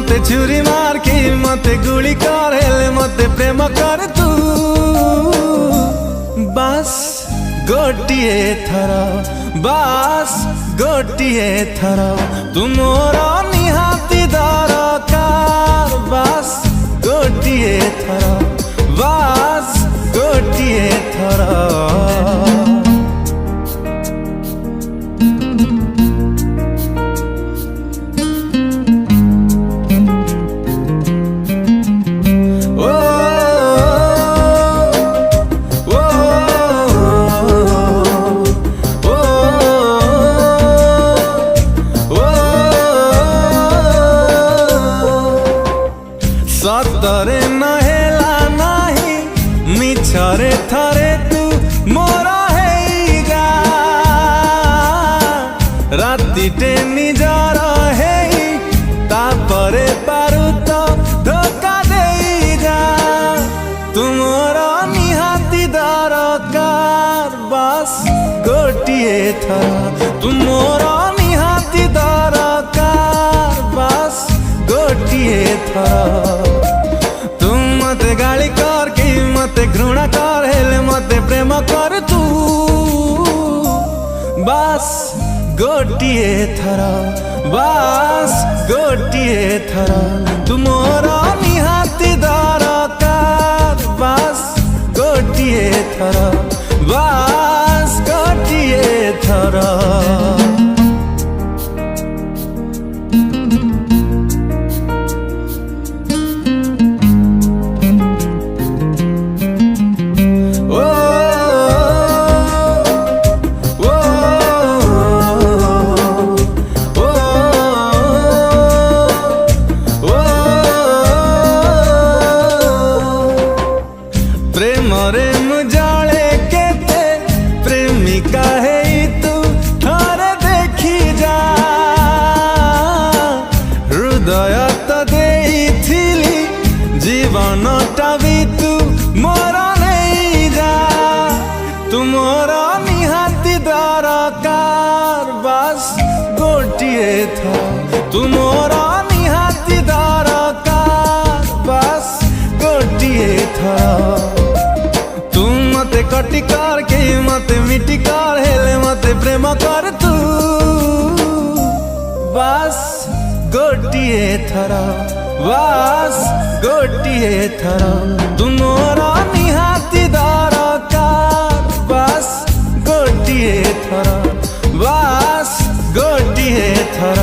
मते छुरी मार के मते गुली कर हेले मते प्रेम कर तू बस गोटिए थर बस गोटिए थर तू मोर निहाती दरकार बस गोटिए थर बस गोटिए थर सतरे नहेला नाही मिछरे थरे तू मोरा हेगा रातिटे निजर हेई तापरे पारु तो धोखा देगा तुमर निहाती दरकार बस गोटिए थर तुमर निहाती दरकार बस गोटिए थर मते गाली कर के मते घृणा कर हेले मते प्रेम कर तू बस गोटिए थर बस गोटिए थर तू मोर निहाती दरकार बस गोटिए थर बस गोटिए थर प्रेमरे मुजाले केते प्रेमिका है तू थरे देखी जा हृदय तो देइथिली जीवनटा भी तू मोर नहीं जा तुमर निहाती दरकार बस गोटिए थर तुमर निहाती दरकार बस गोटिए थर मते कटी कर के मते मिटी कर हेले मते प्रेम कर तू बस गोटिए थर बस गोटिए थर तू मोर निहाती दरकार बस गोटिए थर बस गोटिए थर।